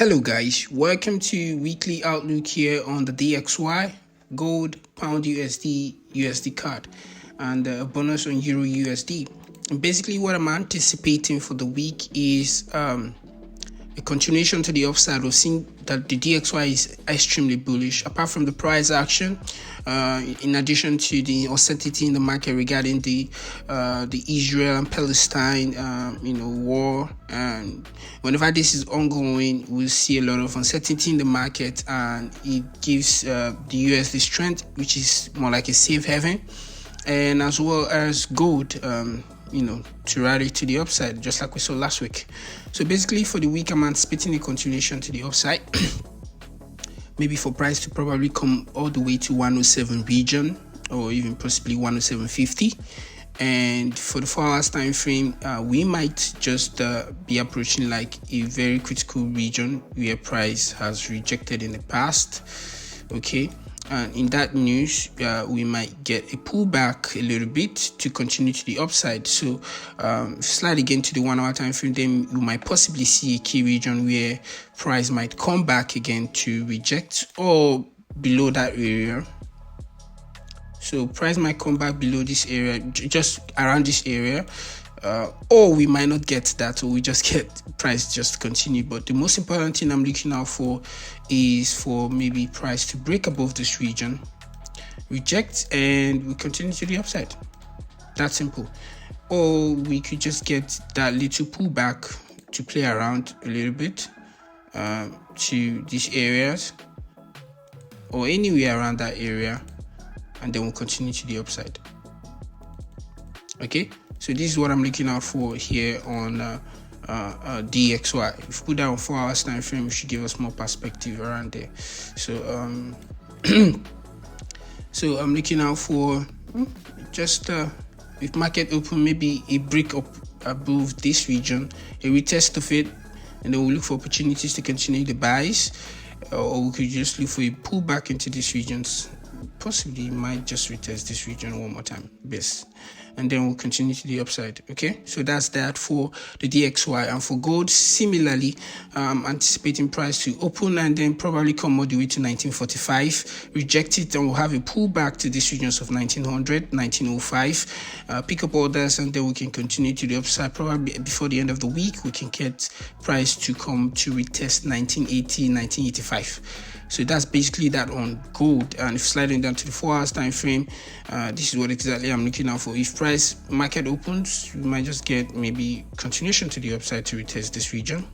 Hello guys, welcome to weekly outlook here on the DXY, gold, pound USD, USDCAD, and a bonus on Euro USD. And basically what I'm anticipating for the week is a continuation to the upside. We've seen that the DXY is extremely bullish, apart from the price action, in addition to the uncertainty in the market regarding the Israel and Palestine war. And whenever this is ongoing, we'll see a lot of uncertainty in the market, and it gives the USD strength, which is more like a safe haven, and as well as gold to rally to the upside, just like we saw last week. So basically for the week, I'm anticipating a continuation to the upside. Maybe for price to probably come all the way to 107 region, or even possibly 107.50. And for the 4 hours time frame, we might just be approaching like a very critical region where price has rejected in the past. Okay. And in that news, we might get a pullback a little bit to continue to the upside. So slide again to the 1 hour time frame, then you might possibly see a key region where price might come back again to reject or below that area. So price might come back below this area, just around this area. Or we might not get that, or we just get price just continue. But the most important thing I'm looking out for is for maybe price to break above this region, reject, and we continue to the upside. That simple. Or we could just get that little pullback to play around a little bit to these areas or anywhere around that area, and then we'll continue to the upside. Okay, so this is what I'm looking out for here on DXY. If we put that on 4 hours time frame, it should give us more perspective around there. So so I'm looking out for just if market open, maybe a break up above this region, a retest of it, and then we'll look for opportunities to continue the buys, or we could just look for a pullback into these regions. Possibly might just retest this region one more time, best, and then we'll continue to the upside. Okay, so that's that for the DXY. And for gold, similarly, anticipating price to open and then probably come all the way to 1945, reject it, and we'll have a pullback to these regions of 1900, 1905, pick up orders, and then we can continue to the upside. Probably before the end of the week, we can get price to come to retest 1980, 1985. So that's basically that on gold. And if sliding down to the 4 hours time frame, this is what exactly I'm looking out for. If price market opens, we might just get maybe continuation to the upside to retest this region,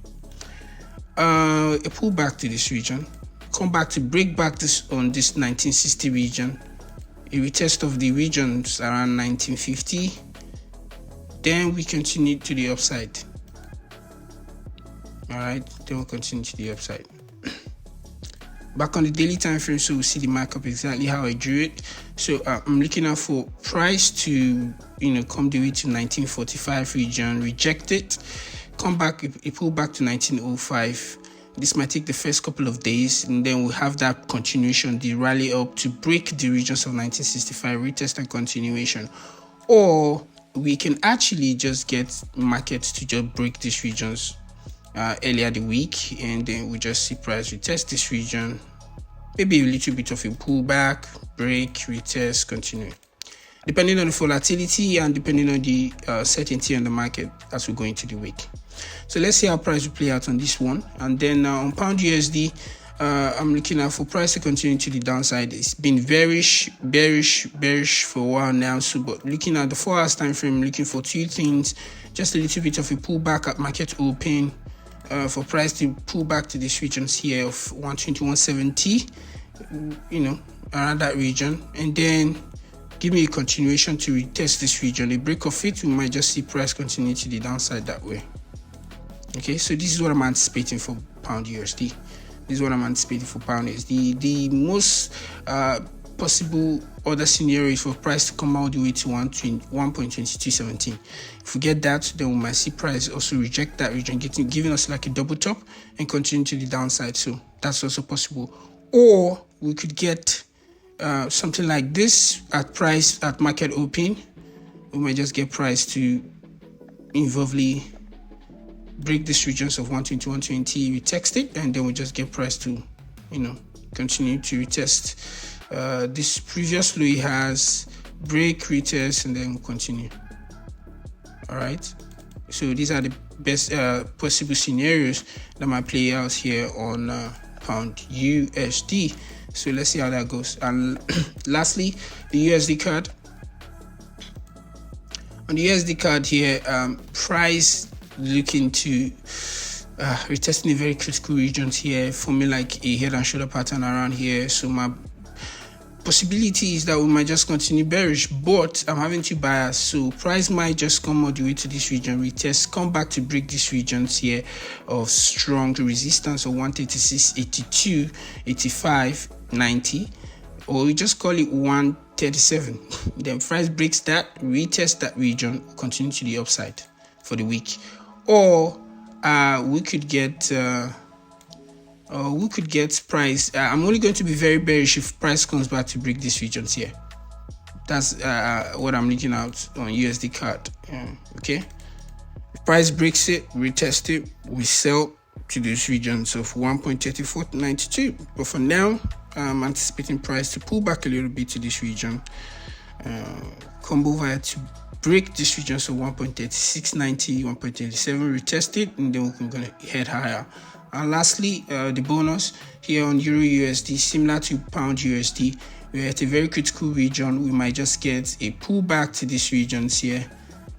a pullback to this region, come back to break back this on this 1960 region, a retest of the regions around 1950, then we continue to the upside. All right, then we'll continue to the upside. Back on the daily time frame, so we'll see the markup exactly how I drew it. So I'm looking out for price to come the way to 1945 region, reject it, come back, it pull back to 1905. This might take the first couple of days, and then we'll have that continuation, the rally up to break the regions of 1965, retest and continuation. Or we can actually just get markets to just break these regions earlier the week, and then we just see price retest this region, maybe a little bit of a pullback, break, retest, continue, depending on the volatility and depending on the certainty on the market as we go into the week. So let's see how price will play out on this one. And then on pound USD, I'm looking out for price to continue to the downside. It's been bearish for a while now. So, but looking at the 4 hours time frame, looking for two things: just a little bit of a pullback at market open, for price to pull back to these regions here of 120, 170, around that region, and then give me a continuation to retest this region. A break of it, we might just see price continue to the downside that way. Okay, so this is what I'm anticipating for pound USD. This is what I'm anticipating for pound USD. The most possible other scenario is for price to come all the way to 1.2217. If we get that, then we might see price also reject that region, giving us like a double top and continue to the downside. So that's also possible. Or we could get something like this at price at market open. We might just get price to invariably break these regions of 120, 120, we text it, and then we just get price to, continue to retest this previous low it has, break, retest, and then we'll continue. All right. So these are the best possible scenarios that might play out here on pound USD. So let's see how that goes. And lastly, the USD card. On the USD card here, price looking to retesting a very critical regions here, forming like a head and shoulder pattern around here. So my possibility is that we might just continue bearish, but I'm having two buyers, so price might just come all the way to this region, retest, come back to break these regions here of strong resistance of 136.82, 85, 90, or we just call it 137. Then price breaks that, retest that region, continue to the upside for the week. Or we could get price. I'm only going to be very bearish if price comes back to break these regions here. That's what I'm looking out on USD card. Okay, if price breaks it, retest it, we sell to these regions of 1.3492. But for now, I'm anticipating price to pull back a little bit to this region, come over to break this region, so 1.3690, 1.37, retest it, and then we're going to head higher. And lastly, the bonus here on Euro USD, similar to pound USD, we're at a very critical region. We might just get a pullback to these regions here.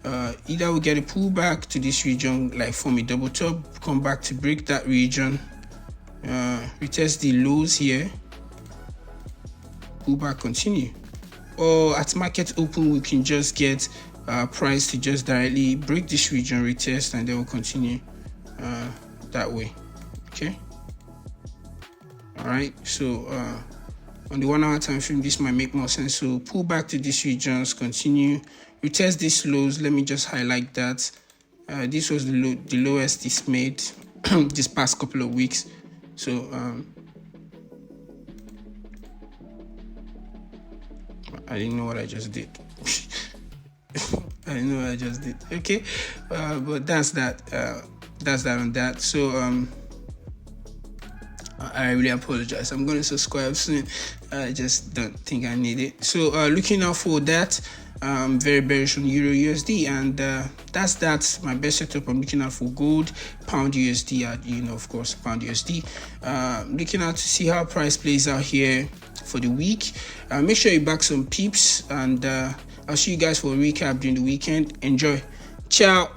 Either we get a pullback to this region, like form a double top, come back to break that region, retest the lows here, pullback, continue. Or at market open, we can just get price to just directly break this region, retest, and then we'll continue that way. Okay, all right. So on the 1 hour time frame, this might make more sense. So pull back to these regions, continue, retest these lows. Let me just highlight that this was the lowest it's made this past couple of weeks. So I didn't know what I just did. I didn't know what I just did. Okay, but that's that. That's that on that. So I really apologize. I'm going to subscribe soon. I just don't think I need it. So looking out for that. Very bearish on Euro USD, and that's my best setup. I'm looking out for gold, pound USD, of course, pound USD. Looking out to see how price plays out here for the week. Make sure you back some peeps, and I'll see you guys for a recap during the weekend. Enjoy. Ciao.